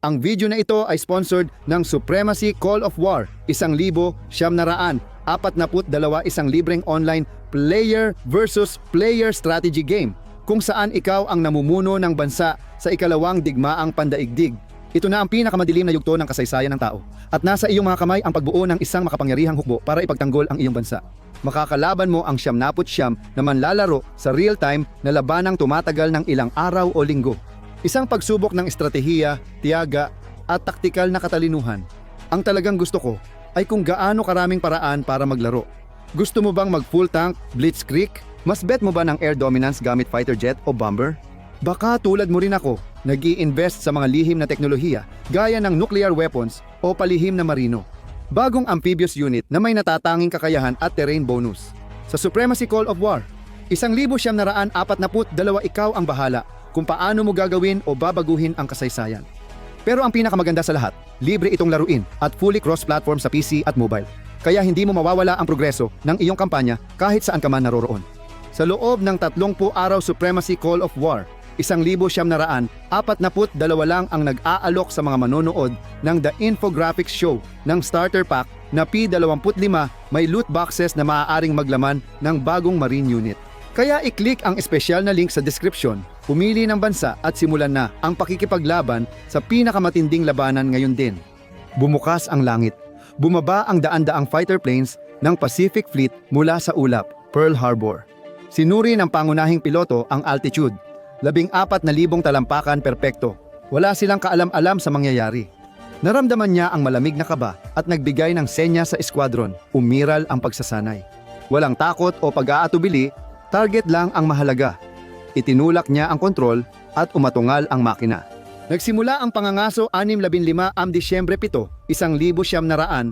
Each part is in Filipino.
Ang video na ito ay sponsored ng Supremacy Call of War, 1,942, isang libreng online player versus player strategy game kung saan ikaw ang namumuno ng bansa sa ikalawang digmaang pandaigdig. Ito na ang pinakamadilim na yugto ng kasaysayan ng tao at nasa iyong mga kamay ang pagbuo ng isang makapangyarihang hukbo para ipagtanggol ang iyong bansa. Makakalaban mo ang 99 na manlalaro sa real-time na labanang tumatagal ng ilang araw o linggo. Isang pagsubok ng estratehiya, tiyaga at taktikal na katalinuhan. Ang talagang gusto ko ay kung gaano karaming paraan para maglaro. Gusto mo bang mag-full tank, blitzkrieg? Mas bet mo ba ng air dominance gamit fighter jet o bomber? Baka tulad mo rin ako, nag-i-invest sa mga lihim na teknolohiya gaya ng nuclear weapons o palihim na marino. Bagong amphibious unit na may natatanging kakayahan at terrain bonus. Sa Supremacy Call of War, 1,942 ikaw ang bahala kung paano mo gagawin o babaguhin ang kasaysayan. Pero ang pinakamaganda sa lahat, libre itong laruin at fully cross-platform sa PC at mobile. Kaya hindi mo mawawala ang progreso ng iyong kampanya kahit saan ka man naroroon. Sa loob ng 30 araw Supremacy Call of War, 1,942 lang ang nag-aalok sa mga manonood ng The Infographics Show ng Starter Pack na P25 may loot boxes na maaaring maglaman ng bagong Marine Unit. Kaya i-click ang espesyal na link sa description, pumili ng bansa at simulan na ang pakikipaglaban sa pinakamatinding labanan ngayon din. Bumukas ang langit. Bumaba ang daan-daang fighter planes ng Pacific Fleet mula sa ulap, Pearl Harbor. Sinuri ng pangunahing piloto ang altitude, 14,000 talampakan perpekto. Wala silang kaalam-alam sa mangyayari. Naramdaman niya ang malamig na kaba at nagbigay ng senya sa esquadron, umiral ang pagsasanay. Walang takot o pag-aatubili, target lang ang mahalaga. Itinulak niya ang kontrol at umatungal ang makina. Nagsimula ang pangangaso 6-15 Disyembre 7, 1,941.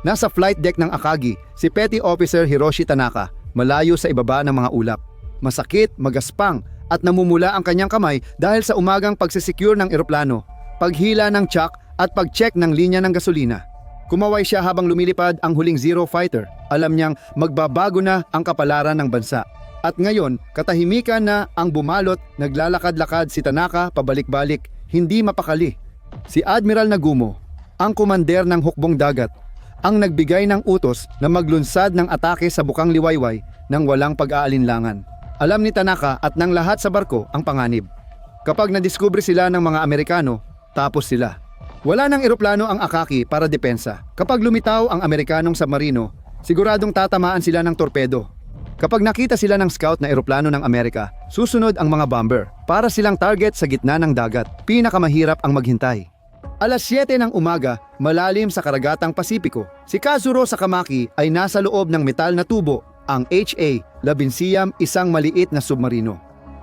Nasa flight deck ng Akagi, si Petty Officer Hiroshi Tanaka, malayo sa ibaba ng mga ulap. Masakit, magaspang, at namumula ang kanyang kamay dahil sa umagang pagsisecure ng eroplano, paghila ng chock at pag-check ng linya ng gasolina. Kumaway siya habang lumilipad ang huling Zero Fighter. Alam niyang magbabago na ang kapalaran ng bansa. At ngayon, katahimikan na ang bumalot, naglalakad-lakad si Tanaka pabalik-balik, hindi mapakali. Si Admiral Nagumo, ang komander ng hukbong dagat, ang nagbigay ng utos na maglunsad ng atake sa bukang liwayway nang walang pag-aalinlangan. Alam ni Tanaka at ng lahat sa barko ang panganib. Kapag nadiskubre sila ng mga Amerikano, tapos sila. Wala nang eroplano ang Akaki para depensa. Kapag lumitaw ang Amerikanong submarino, siguradong tatamaan sila ng torpedo. Kapag nakita sila ng scout na eroplano ng Amerika, susunod ang mga bomber para silang target sa gitna ng dagat. Pinakamahirap ang maghintay. Alas 7 ng umaga, malalim sa karagatang Pasipiko, si Kazuro Sakamaki ay nasa loob ng metal na tubo, ang HA-11, isang maliit na submarino.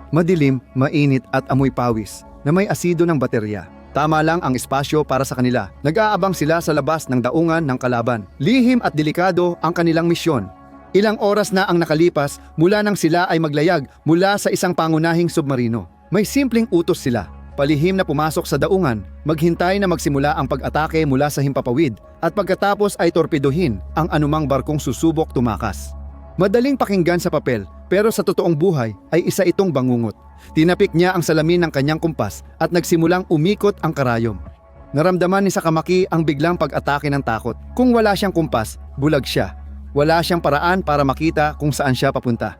Madilim, mainit at amoy pawis na may asido ng baterya. Tama lang ang espasyo para sa kanila. Nag-aabang sila sa labas ng daungan ng kalaban. Lihim at delikado ang kanilang misyon. Ilang oras na ang nakalipas mula nang sila ay maglayag mula sa isang pangunahing submarino. May simpleng utos sila. Palihim na pumasok sa daungan, maghintay na magsimula ang pag-atake mula sa himpapawid at pagkatapos ay torpedohin ang anumang barkong susubok tumakas. Madaling pakinggan sa papel pero sa totoong buhay ay isa itong bangungot. Tinapik niya ang salamin ng kanyang kumpas at nagsimulang umikot ang karayom. Naramdaman ni Sakamaki ang biglang pag-atake ng takot. Kung wala siyang kumpas, bulag siya. Wala siyang paraan para makita kung saan siya papunta.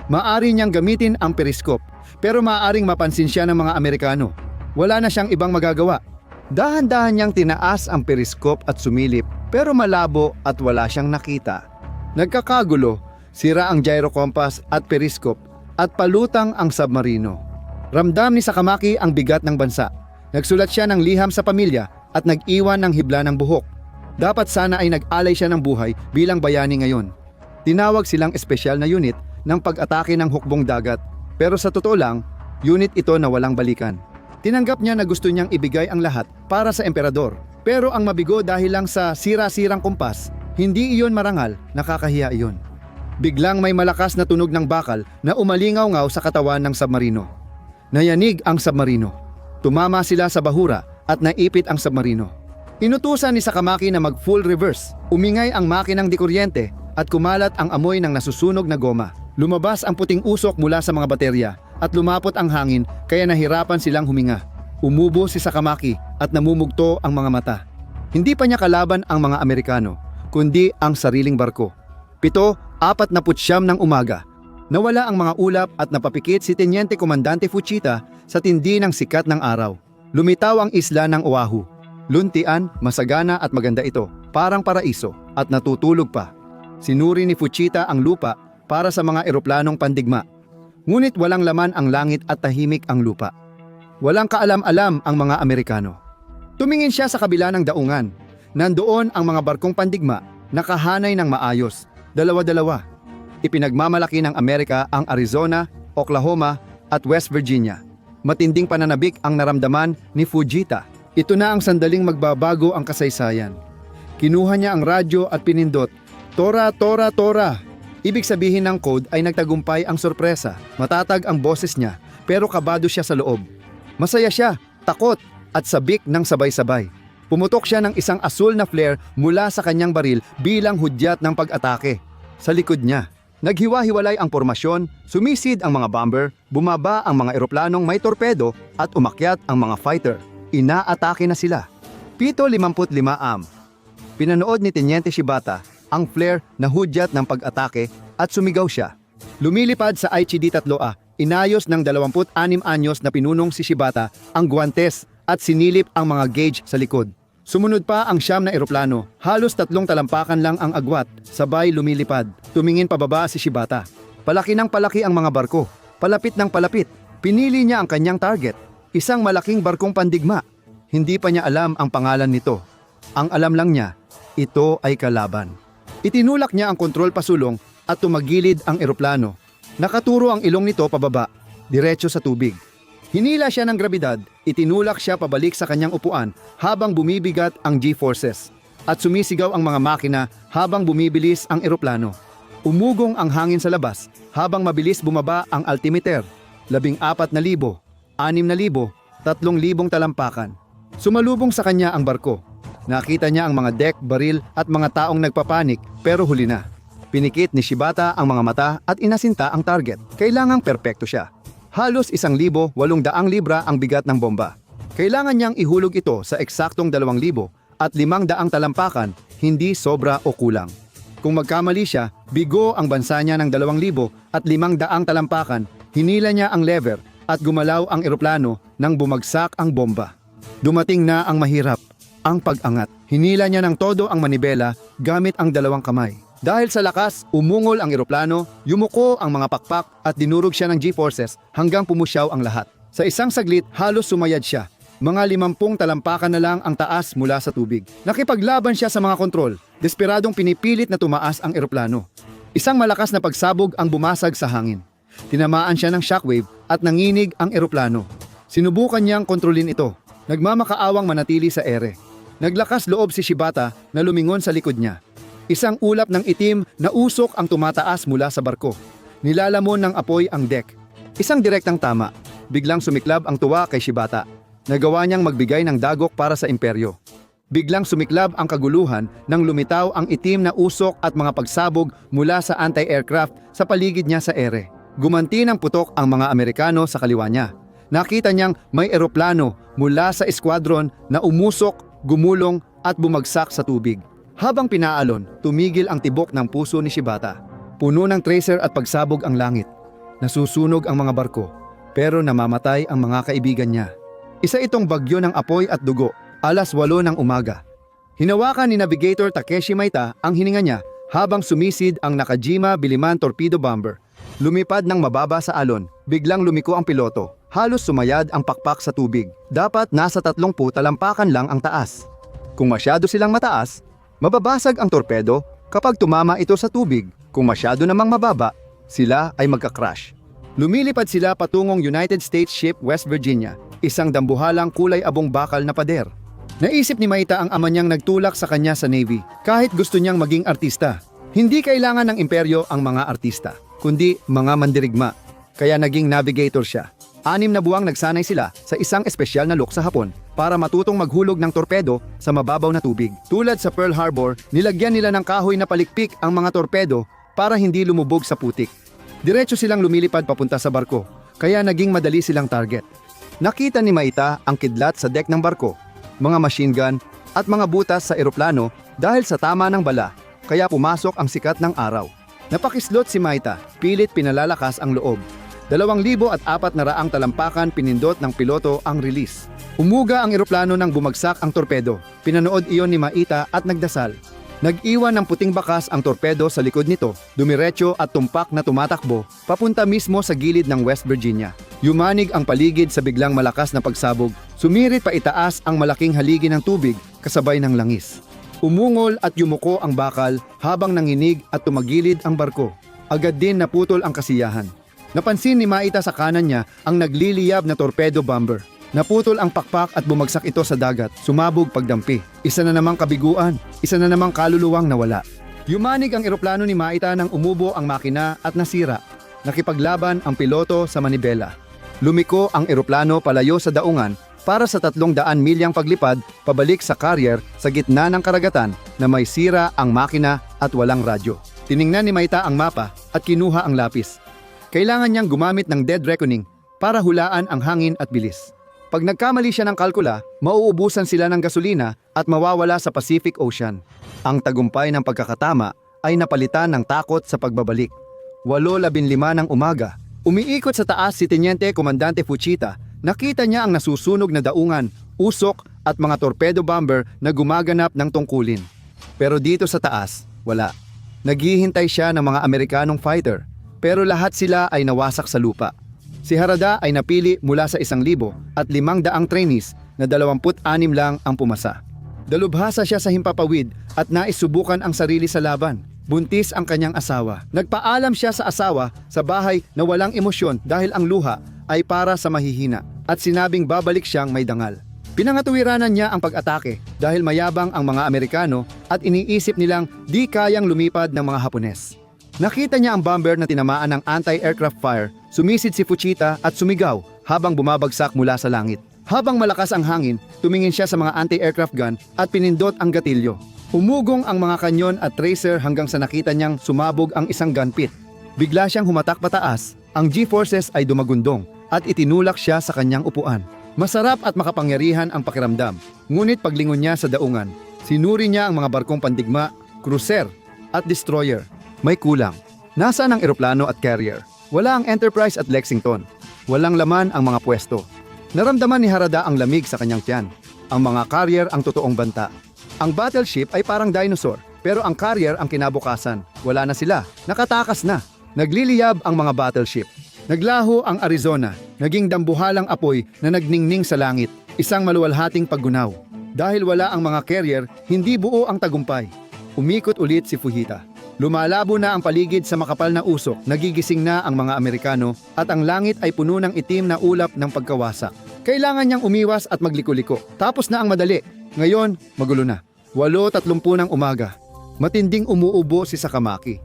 Maaari niyang gamitin ang periskop, pero maaaring mapansin siya ng mga Amerikano. Wala na siyang ibang magagawa. Dahan-dahan niyang tinaas ang periskop at sumilip, pero malabo at wala siyang nakita. Nagkakagulo, sira ang gyro compass at periskop, at palutang ang submarino. Ramdam ni Sakamaki ang bigat ng bansa. Nagsulat siya ng liham sa pamilya at nag-iwan ng hibla ng buhok. Dapat sana ay nag-alay siya ng buhay bilang bayani ngayon. Tinawag silang espesyal na unit ng pag-atake ng hukbong dagat. Pero sa totoo lang, unit ito na walang balikan. Tinanggap niya na gusto niyang ibigay ang lahat para sa emperador. Pero ang mabigo dahil lang sa sira-sirang kumpas, hindi iyon marangal, nakakahiya iyon. Biglang may malakas na tunog ng bakal na umalingaw-ngaw sa katawan ng submarino. Nayanig ang submarino. Tumama sila sa bahura at naipit ang submarino. Inutusan ni Sakamaki na mag-full reverse. Umingay ang makinang dikuryente at kumalat ang amoy ng nasusunog na goma. Lumabas ang puting usok mula sa mga baterya at lumapot ang hangin kaya nahirapan silang huminga. Umubo si Sakamaki at namumugto ang mga mata. Hindi pa niya kalaban ang mga Amerikano, kundi ang sariling barko. 7:49 ng umaga. Nawala ang mga ulap at napapikit si Teniente Komandante Fuchita sa tindi ng sikat ng araw. Lumitaw ang isla ng Oahu. Luntian, masagana at maganda ito, parang paraiso, at natutulog pa. Sinuri ni Fuchita ang lupa para sa mga eroplanong pandigma. Ngunit walang laman ang langit at tahimik ang lupa. Walang kaalam-alam ang mga Amerikano. Tumingin siya sa kabila ng daungan. Nandoon ang mga barkong pandigma, nakahanay ng maayos, dalawa-dalawa. Ipinagmamalaki ng Amerika ang Arizona, Oklahoma at West Virginia. Matinding pananabik ang naramdaman ni Fujita. Ito na ang sandaling magbabago ang kasaysayan. Kinuha niya ang radyo at pinindot, "Tora, Tora, Tora." Ibig sabihin ng code ay nagtagumpay ang sorpresa. Matatag ang boses niya, pero kabado siya sa loob. Masaya siya, takot, at sabik ng sabay-sabay. Pumutok siya ng isang asul na flare mula sa kanyang baril bilang hudyat ng pag-atake. Sa likod niya, naghiwa-hiwalay ang formasyon, sumisid ang mga bomber, bumaba ang mga eroplanong may torpedo at umakyat ang mga fighter. Inaatake na sila. 7:55 AM. Pinanood ni Teniente Shibata ang flare na hudyat ng pag-atake at sumigaw siya. Lumilipad sa ICD-3A, inayos ng 26 anyos na pinunong si Shibata ang guwantes at sinilip ang mga gauge sa likod. Sumunod pa ang 9 na eroplano, halos 3 talampakan lang ang agwat, sabay lumilipad. Tumingin pababa si Shibata. Palaki ng palaki ang mga barko, palapit ng palapit. Pinili niya ang kanyang target, isang malaking barkong pandigma. Hindi pa niya alam ang pangalan nito. Ang alam lang niya, ito ay kalaban. Itinulak niya ang kontrol pasulong at tumagilid ang eroplano. Nakaturo ang ilong nito pababa, diretso sa tubig. Hinila siya ng grabidad, itinulak siya pabalik sa kanyang upuan habang bumibigat ang G-forces. At sumisigaw ang mga makina habang bumibilis ang eroplano. Umugong ang hangin sa labas habang mabilis bumaba ang altimeter. 14,000, 6,000, 3,000 talampakan. Sumalubong sa kanya ang barko. Nakita niya ang mga deck, baril at mga taong nagpapanik pero huli na. Pinikit ni Shibata ang mga mata at inasinta ang target. Kailangang perpekto siya. Halos 1,800 libra ang bigat ng bomba. Kailangan niyang ihulog ito sa eksaktong 2,000 at 500 talampakan, hindi sobra o kulang. Kung magkamali siya, bigo ang bansa niya ng 2,000 at 500 talampakan, hinila niya ang lever at gumalaw ang eroplano nang bumagsak ang bomba. Dumating na ang mahirap, ang pag-angat. Hinila niya ng todo ang manibela gamit ang 2 kamay. Dahil sa lakas, umungol ang eroplano, yumuko ang mga pakpak at dinurog siya ng G-forces hanggang pumusyaw ang lahat. Sa isang saglit, halos sumayad siya. Mga 50 talampakan na lang ang taas mula sa tubig. Nakipaglaban siya sa mga kontrol, desperadong pinipilit na tumaas ang eroplano. Isang malakas na pagsabog ang bumasag sa hangin. Tinamaan siya ng shockwave at nanginig ang eroplano. Sinubukan niyang kontrolin ito. Nagmamakaawang manatili sa ere. Naglakas loob si Shibata na lumingon sa likod niya. Isang ulap ng itim na usok ang tumataas mula sa barko. Nilalamon ng apoy ang deck. Isang direktang tama. Biglang sumiklab ang tuwa kay Shibata. Nagawa niyang magbigay ng dagok para sa imperyo. Biglang sumiklab ang kaguluhan nang lumitaw ang itim na usok at mga pagsabog mula sa anti-aircraft sa paligid niya sa ere. Gumanti ng putok ang mga Amerikano sa kaliwa niya. Nakita niyang may eroplano mula sa eskwadron na umusok, gumulong at bumagsak sa tubig. Habang pinaalon, tumigil ang tibok ng puso ni Shibata. Puno ng tracer at pagsabog ang langit. Nasusunog ang mga barko, pero namamatay ang mga kaibigan niya. Isa itong bagyo ng apoy at dugo, 8:00 ng umaga. Hinawakan ni Navigator Takeshi Maita ang hininga niya habang sumisid ang Nakajima Biliman torpedo bomber. Lumipad ng mababa sa alon, biglang lumiko ang piloto. Halos sumayad ang pakpak sa tubig. Dapat nasa 30 talampakan lang ang taas. Kung masyado silang mataas, mababasag ang torpedo kapag tumama ito sa tubig. Kung masyado namang mababa, sila ay magka-crash. Lumilipad sila patungong United States Ship West Virginia, isang dambuhalang kulay abong bakal na pader. Naisip ni Maita ang ama niyang nagtulak sa kanya sa Navy, kahit gusto niyang maging artista. Hindi kailangan ng imperyo ang mga artista, kundi mga mandirigma. Kaya naging navigator siya. 6 na buwang nagsanay sila sa isang espesyal na look sa Hapon para matutong maghulog ng torpedo sa mababaw na tubig. Tulad sa Pearl Harbor, nilagyan nila ng kahoy na palikpik ang mga torpedo para hindi lumubog sa putik. Diretso silang lumilipad papunta sa barko, kaya naging madali silang target. Nakita ni Maita ang kidlat sa deck ng barko, mga machine gun at mga butas sa eroplano dahil sa tama ng bala, kaya pumasok ang sikat ng araw. Napakislot si Maita, pilit pinalalakas ang loob. 2,400 talampakan pinindot ng piloto ang release. Umuga ang eroplano nang bumagsak ang torpedo. Pinanood iyon ni Maita at nagdasal. Nag-iwan ng puting bakas ang torpedo sa likod nito, dumiretso at tumpak na tumatakbo, papunta mismo sa gilid ng West Virginia. Yumanig ang paligid sa biglang malakas na pagsabog. Sumirit pa itaas ang malaking haligi ng tubig, kasabay ng langis. Umungol at yumuko ang bakal habang nanginig at tumagilid ang barko. Agad din naputol ang kasiyahan. Napansin ni Maita sa kanan niya ang nagliliyab na torpedo bomber. Naputol ang pakpak at bumagsak ito sa dagat, sumabog pagdampi. Isa na namang kabiguan, isa na namang kaluluwang nawala. Yumanig ang eroplano ni Maita nang umubo ang makina at nasira. Nakipaglaban ang piloto sa manibela. Lumiko ang eroplano palayo sa daungan para sa 300 milyang paglipad pabalik sa carrier sa gitna ng karagatan na may sira ang makina at walang radyo. Tiningnan ni Maita ang mapa at kinuha ang lapis. Kailangan niyang gumamit ng dead reckoning para hulaan ang hangin at bilis. Pag nagkamali siya ng kalkula, mauubusan sila ng gasolina at mawawala sa Pacific Ocean. Ang tagumpay ng pagkakatama ay napalitan ng takot sa pagbabalik. 8:15 ng umaga, umiikot sa taas si Teniente Komandante Fuchita. Nakita niya ang nasusunog na daungan, usok at mga torpedo bomber na gumaganap ng tungkulin. Pero dito sa taas, wala. Naghihintay siya ng mga Amerikanong fighter, pero lahat sila ay nawasak sa lupa. Si Harada ay napili mula sa 1,000 at 500 trainees na 26 lang ang pumasa. Dalubhasa siya sa himpapawid at naisubukan ang sarili sa laban. Buntis ang kanyang asawa. Nagpaalam siya sa asawa sa bahay na walang emosyon dahil ang luha ay para sa mahihina at sinabing babalik siyang may dangal. Pinangatuwiranan niya ang pag-atake dahil mayabang ang mga Amerikano at iniisip nilang di kayang lumipad ng mga Hapones. Nakita niya ang bomber na tinamaan ng anti-aircraft fire, sumisid si Fuchita at sumigaw habang bumabagsak mula sa langit. Habang malakas ang hangin, tumingin siya sa mga anti-aircraft gun at pinindot ang gatilyo. Humugong ang mga kanyon at tracer hanggang sa nakita niyang sumabog ang isang gun pit. Bigla siyang humatak pataas, ang G-forces ay dumagundong at itinulak siya sa kanyang upuan. Masarap at makapangyarihan ang pakiramdam, ngunit paglingon niya sa daungan, sinuri niya ang mga barkong pandigma, cruiser at destroyer. May kulang. Nasaan ang eroplano at carrier? Wala ang Enterprise at Lexington. Walang laman ang mga pwesto. Naramdaman ni Harada ang lamig sa kanyang tiyan. Ang mga carrier ang totoong banta. Ang battleship ay parang dinosaur, pero ang carrier ang kinabukasan. Wala na sila. Nakatakas na. Nagliliyab ang mga battleship. Naglaho ang Arizona. Naging dambuhalang apoy na nagningning sa langit. Isang maluwalhating paggunaw. Dahil wala ang mga carrier, hindi buo ang tagumpay. Umikot ulit si Fuchita. Lumalabo na ang paligid sa makapal na usok, nagigising na ang mga Amerikano at ang langit ay puno ng itim na ulap ng pagkawasak. Kailangan niyang umiwas at magliko-liko. Tapos na ang madali. Ngayon, magulo na. 8:30 ng umaga. Matinding umuubo si Sakamaki.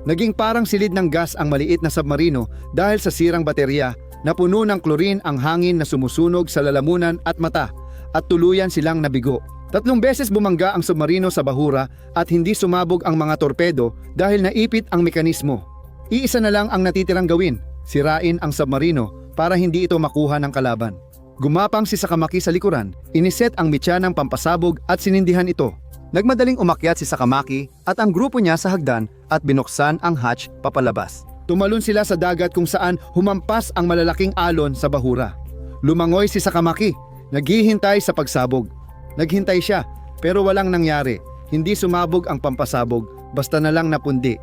Naging parang silid ng gas ang maliit na submarino dahil sa sirang baterya na puno ng chlorine ang hangin na sumusunog sa lalamunan at mata at tuluyan silang nabigo. 3 beses bumangga ang submarino sa bahura at hindi sumabog ang mga torpedo dahil naipit ang mekanismo. Iisa na lang ang natitirang gawin, sirain ang submarino para hindi ito makuha ng kalaban. Gumapang si Sakamaki sa likuran, iniset ang mitya ng pampasabog at sinindihan ito. Nagmadaling umakyat si Sakamaki at ang grupo niya sa hagdan at binuksan ang hatch papalabas. Tumalon sila sa dagat kung saan humampas ang malalaking alon sa bahura. Lumangoy si Sakamaki, naghihintay sa pagsabog. Naghintay siya, pero walang nangyari. Hindi sumabog ang pampasabog, basta na lang napundi.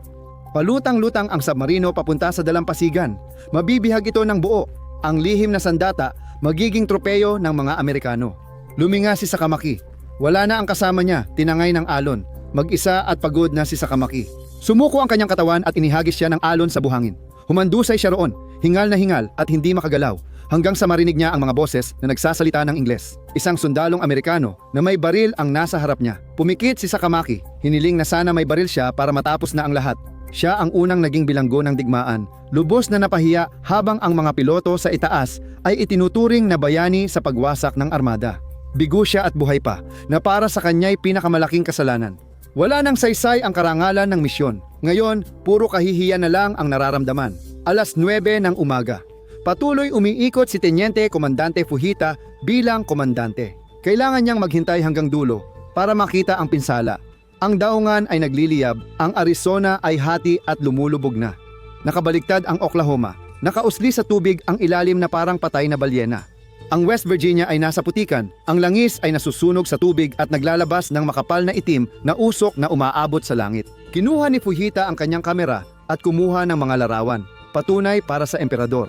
Palutang-lutang ang submarino papunta sa dalampasigan. Mabibihag ito ng buo. Ang lihim na sandata, magiging tropeyo ng mga Amerikano. Luminga si Sakamaki. Wala na ang kasama niya, tinangay ng alon. Mag-isa at pagod na si Sakamaki. Sumuko ang kanyang katawan at inihagis siya ng alon sa buhangin. Humandusay siya roon, hingal na hingal at hindi makagalaw. Hanggang sa marinig niya ang mga boses na nagsasalita ng Ingles. Isang sundalong Amerikano na may baril ang nasa harap niya. Pumikit si Sakamaki, hiniling na sana may baril siya para matapos na ang lahat. Siya ang unang naging bilanggo ng digmaan. Lubos na napahiya habang ang mga piloto sa itaas ay itinuturing na bayani sa pagwasak ng armada. Bigo siya at buhay pa, na para sa kanya'y pinakamalaking kasalanan. Wala nang saysay ang karangalan ng misyon. Ngayon, puro kahihiyan na lang ang nararamdaman. 9:00 ng umaga. Patuloy umiikot si Teniente Komandante Fujita bilang komandante. Kailangan niyang maghintay hanggang dulo para makita ang pinsala. Ang daungan ay nagliliyab, ang Arizona ay hati at lumulubog na. Nakabaliktad ang Oklahoma, nakausli sa tubig ang ilalim na parang patay na balyena. Ang West Virginia ay nasa putikan, ang langis ay nasusunog sa tubig at naglalabas ng makapal na itim na usok na umaabot sa langit. Kinuha ni Fujita ang kanyang kamera at kumuha ng mga larawan, patunay para sa emperador.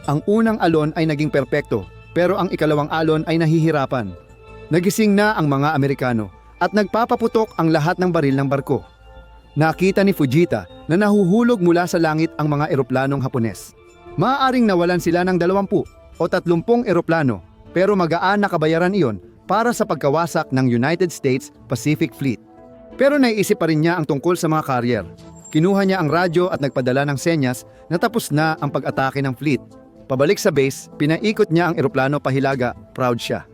Ang unang alon ay naging perpekto, pero ang ikalawang alon ay nahihirapan. Nagising na ang mga Amerikano at nagpapaputok ang lahat ng baril ng barko. Nakita ni Fujita na nahuhulog mula sa langit ang mga eroplanong Hapones. Maaaring nawalan sila ng 20 o 30 eroplano, pero magaan na kabayaran iyon para sa pagkawasak ng United States Pacific Fleet. Pero naiisip pa rin niya ang tungkol sa mga carrier. Kinuha niya ang radyo at nagpadala ng senyas na tapos na ang pag-atake ng fleet. Pabalik sa base, pinaikot niya ang eroplano pahilaga, proud siya.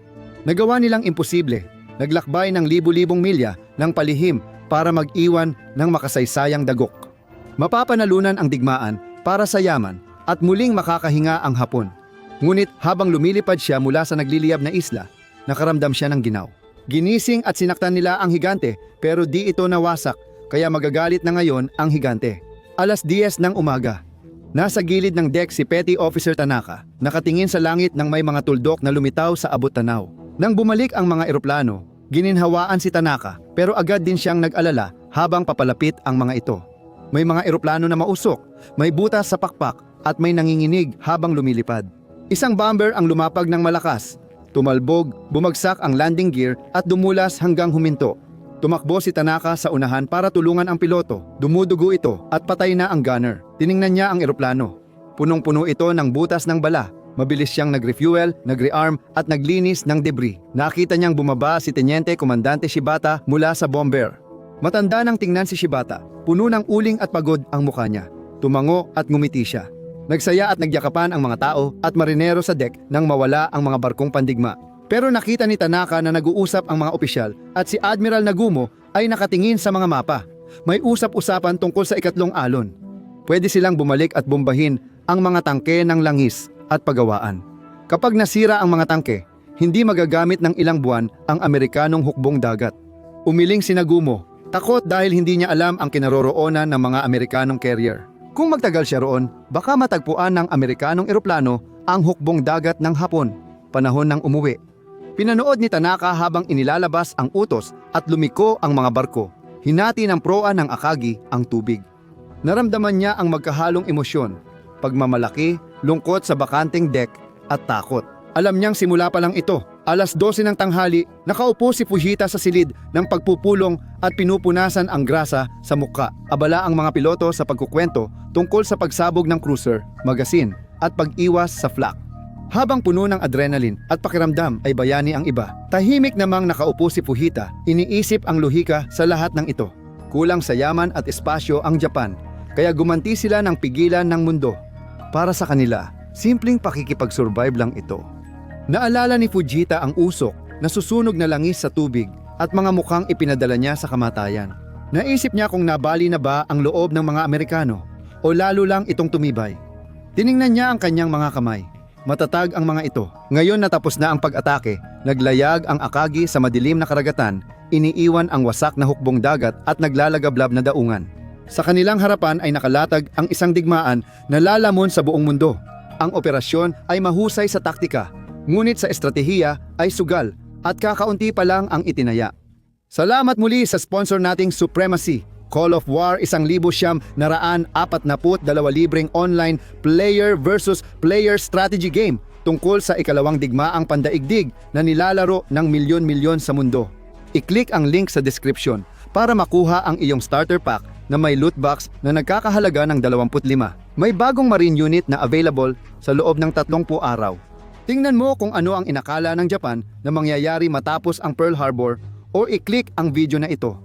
Nagawa nilang imposible, naglakbay ng libu-libong milya ng palihim para mag-iwan ng makasaysayang dagok. Mapapanalunan ang digmaan para sa yaman at muling makakahinga ang Hapon. Ngunit habang lumilipad siya mula sa nagliliyab na isla, nakaramdam siya ng ginaw. Ginising at sinaktan nila ang higante pero di ito nawasak, kaya magagalit na ngayon ang higante. 10:00 ng umaga. Nasa gilid ng deck si Petty Officer Tanaka, nakatingin sa langit ng may mga tuldok na lumitaw sa abot tanaw. Nang bumalik ang mga eroplano, gininhawaan si Tanaka pero agad din siyang nag-alala habang papalapit ang mga ito. May mga eroplano na mausok, may butas sa pakpak at may nanginginig habang lumilipad. Isang bomber ang lumapag ng malakas. Tumalbog, bumagsak ang landing gear at dumulas hanggang huminto. Tumakbo si Tanaka sa unahan para tulungan ang piloto. Dumudugo ito at patay na ang gunner. Tiningnan niya ang eroplano. Punong-puno ito ng butas ng bala. Mabilis siyang nag-refuel, nag-rearm at naglinis ng debris. Nakita niyang bumaba si Teniente Komandante Shibata mula sa bomber. Matanda nang tingnan si Shibata. Puno ng uling at pagod ang mukha niya. Tumango at ngumiti siya. Nagsaya at nagyakapan ang mga tao at marinero sa deck nang mawala ang mga barkong pandigma. Pero nakita ni Tanaka na nag-uusap ang mga opisyal at si Admiral Nagumo ay nakatingin sa mga mapa. May usap-usapan tungkol sa ikatlong alon. Pwede silang bumalik at bombahin ang mga tangke ng langis at pagawaan. Kapag nasira ang mga tangke, hindi magagamit ng ilang buwan ang Amerikanong hukbong dagat. Umiling si Nagumo, takot dahil hindi niya alam ang kinaroroonan ng mga Amerikanong carrier. Kung magtagal siya roon, baka matagpuan ng Amerikanong eroplano ang hukbong dagat ng Hapon, panahon ng umuwi. Pinanood ni Tanaka habang inilalabas ang utos at lumiko ang mga barko. Hinati ng proa ng Akagi ang tubig. Naramdaman niya ang magkahalong emosyon, pagmamalaki, lungkot sa bakanteng deck at takot. Alam niyang simula pa lang ito. 12:00 ng tanghali, nakaupo si Fujita sa silid ng pagpupulong at pinupunasan ang grasa sa mukha. Abala ang mga piloto sa pagkukwento tungkol sa pagsabog ng cruiser, magasin at pag-iwas sa flak. Habang puno ng adrenaline at pakiramdam ay bayani ang iba. Tahimik namang nakaupo si Fujita, iniisip ang lohika sa lahat ng ito. Kulang sa yaman at espasyo ang Japan, kaya gumanti sila ng pigilan ng mundo. Para sa kanila, simpleng pakikipag-survive lang ito. Naalala ni Fujita ang usok na susunog na langis sa tubig at mga mukhang ipinadala niya sa kamatayan. Naisip niya kung nabali na ba ang loob ng mga Amerikano o lalo lang itong tumibay. Tiningnan niya ang kanyang mga kamay. Matatag ang mga ito. Ngayon natapos na ang pag-atake, naglayag ang Akagi sa madilim na karagatan, iniiwan ang wasak na hukbong dagat at naglalagablab na daungan. Sa kanilang harapan ay nakalatag ang isang digmaan na lalamon sa buong mundo. Ang operasyon ay mahusay sa taktika, ngunit sa estratehiya ay sugal at kakaunti pa lang ang itinaya. Salamat muli sa sponsor nating Supremacy. Call of War 1,942 libreng online player versus player strategy game tungkol sa ikalawang digmaang pandaigdig na nilalaro ng milyon-milyon sa mundo. I-click ang link sa description para makuha ang iyong starter pack na may loot box na nagkakahalaga ng 25. May bagong marine unit na available sa loob ng 30 araw. Tingnan mo kung ano ang inakala ng Japan na mangyayari matapos ang Pearl Harbor o i-click ang video na ito.